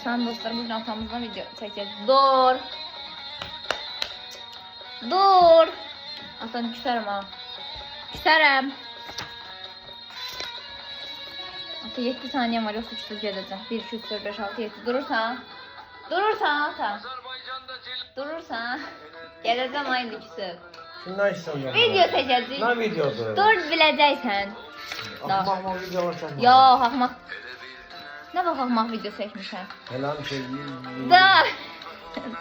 Salam dostlar, bugün atamızdan video çəkəcək. Dur. Dur. Atan küsərəm ha. Küsərəm. Ata 7 saniyəm var, yoxsa küsür gedəcəm. 1, 2, 3, 4, 5, 6, 7. Durursan. Durursan ata. Durursan. Gedəcəm ha indi küsür. Şundan istəmirəm. Video çəkəcək. Nə videodur? Dur biləcəksən. Axmaq videolar çəkmə. Yox, axmaq. Nə vaxt axmaq video çəkmişəm? Elə bir şey. Dur.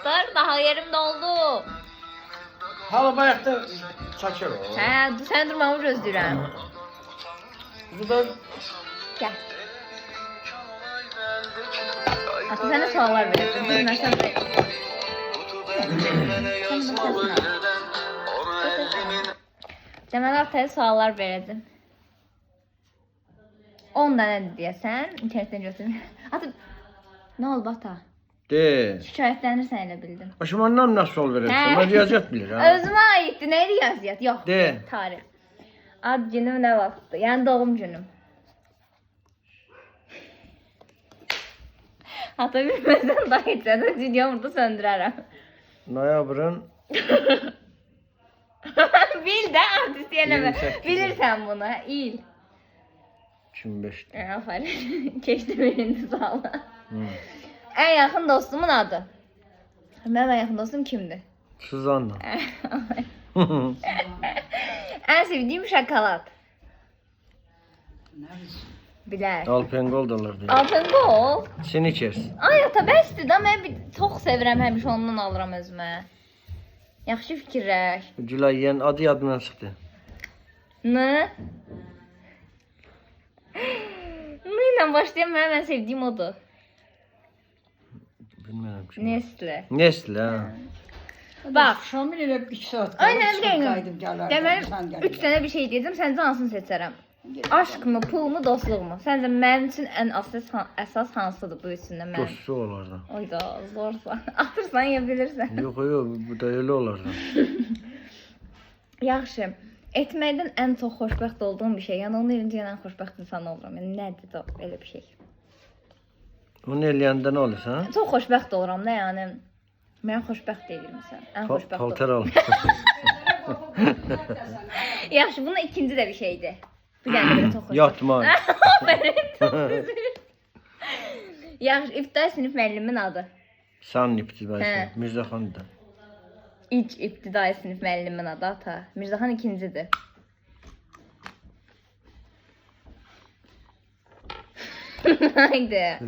Dur, daha yerim doldu. Hala bayaqda çəkir o. Hə, sən durmamı gözləyirəm. Buradan Gəl. Ata sənə suallar verəcəm. Bilməsən də. Deməli Ataya suallar verəcəm. 10 dənə deyəsən, internetdən götürün. Ata, nə olub ata? de. Şikayətlənirsən elə bildim. Başımandan nasıl sual verirsin? Ben riyaziyyat bilirəm. Özümə aiddir, nə riyaziyyat? Yox, De. tarix. Ad günüm nə vaxtdır? Yəni doğum günüm. Ata bilməsən daha içədən videomu burada söndürərəm. Noyabrın Bil də artist eləmə. 28. Bilirsən bunu, il. 25'dir. Aferin. Keçdim birinci sualı. Hı. En yakın dostumun adı. Benim en yakın dostum kimdi? Suzanla. En sevdiğim şokolat. Bilər. Alpengol dolar diyor. Alpengol. Snickers. Ay ata bəsdir də mən çox sevirəm, həmişə ondan alıram özümə. Yaxşı fikirləş. Gülayyen adı yadımdan çıxdı. Nə? Nə ilə başlayam, mənim ən sevdiyim odur. Bilmirəm ki. Nestle. Nestle ha. Bax. Şamil elə 2 saat Aynen qaydım bileyim. gələrdim. Deməli 3 dənə bir şey deyəcəm, səncə hansını seçərəm? Aşk mı, pul mu, dostluq mu? Səncə mənim üçün ən əsas hansıdır bu üçündən mənim? Dostu olardı. Oyda, zorsa. Atırsan ya bilirsən. Yok yok bu da öyle olardı. Yaxşı. Etməkdən ən çox xoşbəxt olduğum bir şey. Yəni onun elində ən xoşbəxt insan oluram. Yəni nədir o belə bir şey? Onu eləyəndə nə olur sən? Çox xoşbəxt oluram da, yəni. Mən xoşbəxt deyirəm sən. Ən xoşbəxt Paltar oluram. al. Yaxşı, bunun ikinci də bir şeydir. Bir dənə belə çox xoşbəxt. Yatma. Aferin, çox düzgün. Yaxşı, ibtidai sinif müəllimin adı. Sen He. iptidaysın. Mirzaxan da. İlk ibtidai sinif müəllimin adı ata. Mirzaxan ikincidir. Haydi.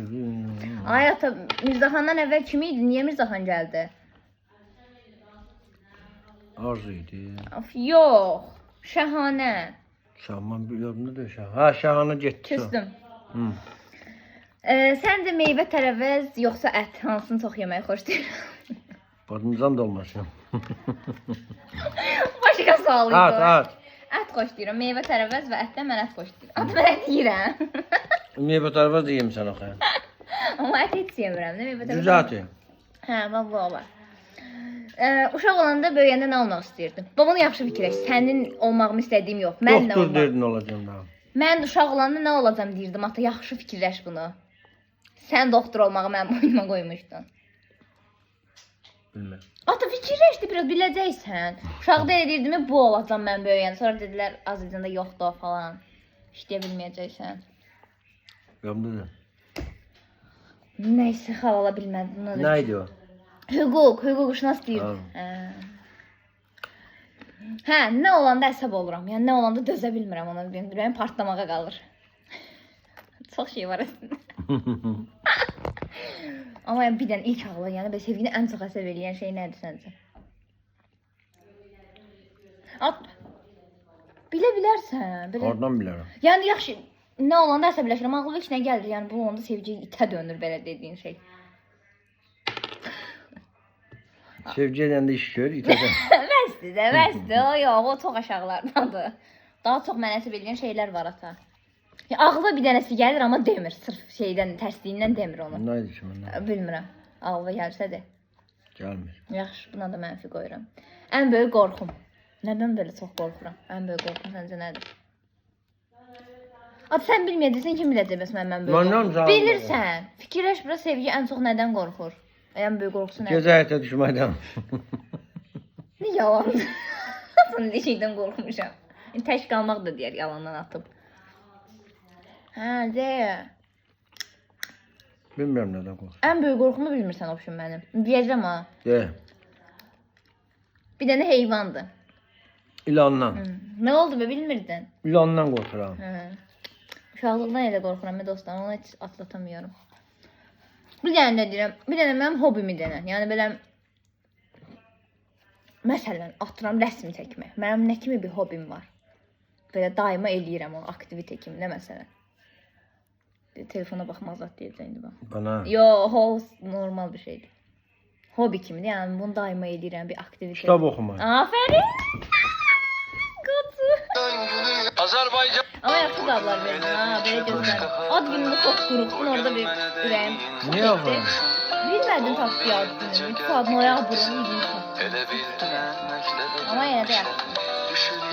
Ay ata, Mirzaxandan əvvəl kim idi? Niyə Mirzaxan gəldi? Arzu idi. Of, yox. Şəhanə. Şaman biliyorum ne diyor Şahan. Ha Şahan'a gitti. Küstüm. Hı. Səncə meyvə tərəvəz yoxsa ət hansını çox yeməyi xoşlayırsan? Badımcan da olmasın. Başqa sual idi. At o. at. Ət xoşlayıram. Meyvə tərəvəz və ətdən mən ət xoşlayıram. At mən ət yeyirəm. Meyve tarafı da yiyeyim sen o kadar. Amma ət heç yemirəm. Nə meyvə tərəvəz? Güzeldi. Hə, baba var. Uşaq olanda böyüyəndə nə olmaq istəyirdim? Babamı yaxşı fikirləş. Sənin olmağımı istədiyim yox. Mən nə Doktor olmaq? derdin olacağım daha. Mən uşaq olanda nə olacam deyirdim. Ata yaxşı fikirləş bunu. Sən doktor olmağı mənim boynuma qoymuşdun. Bilmem. Ata fikirləşdi biraz biləcəksən. Uşaqda elə deyirdim bu olacam mən böyüyəndə. Sonra dedilər Azərbaycanda yoxdur o falan. İşləyə bilməyəcəksən. Gamdı da. Nəysə xalala bilmədim. Neydi o? Hüquqşünas deyirdim. Hə, nə olanda əsəb oluram. Yəni nə olanda dözə bilmirəm ona. Ürəyim partlamağa qalır. Çox şey var əslində. Amma yəni bir dənə ilk ağla, yəni belə sevgini ən çox əsəb eləyən şey nədir səncə? At. Bilə bilərsən. Belə. Oradan bilirim. Yəni yaxşı, nə olanda əsəbləşirəm, ağlıma heç nə gəlir. Yəni bu onda sevgi itə dönür belə dediyin şey. Sevgi edəndə iş gör, itəcəm. Bəsdir. O yox, o çox aşağılardandır. Daha çox mənə əsəb eləyən şeylər var ata. Ya, ağla bir dənəsi gəlir amma demir. Sırf şeydən, tərsliyindən demir onu. Neydi ki benden? Bilmirəm. Ağla gəlsə də. Gelmir. Yaxşı, buna da mənfi qoyuram. Ən böyük qorxum. Nədən belə çox qorxuram? Ən böyük qorxum səncə nədir? At sən bilməyəcəksən, kim biləcək bəs mən Mən böyük nə qorxuram? Bilirsən. Fikirləş bura sevgi ən çox nədən qorxur? Ən böyük qorxusu nədir? Gecə həyata düşməkdən. Ne yalan. Aslında ne şeydən qorxmuşam. Tək qalmaq da deyər yalandan atıb. Hə, de. Bilmirəm nədən qorxur. Ən böyük qorxumu bilmirsən opşun mənim. Deyəcəm ha. De. Bir dənə heyvandır. İlandan. Nə oldu be bilmirdin? İlandan qorxuram. Hə. Uşaqlıqdan elə qorxuram mən dostlarım, onu heç atlatamıyorum. Bir dənə də deyirəm, bir dənə mənim hobimi denən. Yəni belə məsələn atıram rəsm çəkmək. Mənim nə kimi bir hobim var? Belə daima eləyirəm onu, aktivite kimi, nə məsələn? Telefona baxmaq zat deyəcək indi bax. Bana. Yo, normal bir şeydir. Hobi kimidir, yəni bunu daima eləyirəm, bir aktivite. Kitab oxumaq. Aferin. Qotu. Azerbaycan. Ama yaxşı qablar verdin ha, belə gözlər. Ad gününü çox duruqdun, orada bir ürəyim. Niyə oxuram? Bilmədim taktiği ad gününü. Saat noyabrın 20. Ama yine de yaxşı.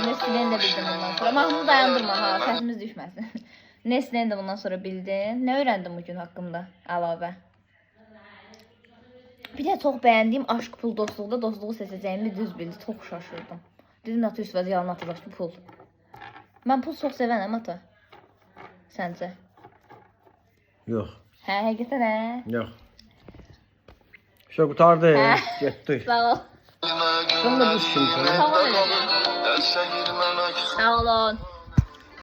Nesli'ni de bildim bundan sonra. Ama bunu dayandırma ha, səsimiz düşməsin. Nesli'ni de bundan sonra bildin. Ne öğrendin bugün hakkında əlavə? Bir de çok beğendiğim aşk pul dostluqda dostluğu seçəcəyimi düz bildi. Çok şaşırdım. Dedim Ata üstüvəz yalan atılmışdı pul. Ben pul çok sevənəm Ata. Səncə? Yox. Hə, həqiqətən hə? Yox. Şey qutardı. Hə. Getdi. Sağ ol. Sən də düşsün sənə. Tamam öyle. Sağ olun.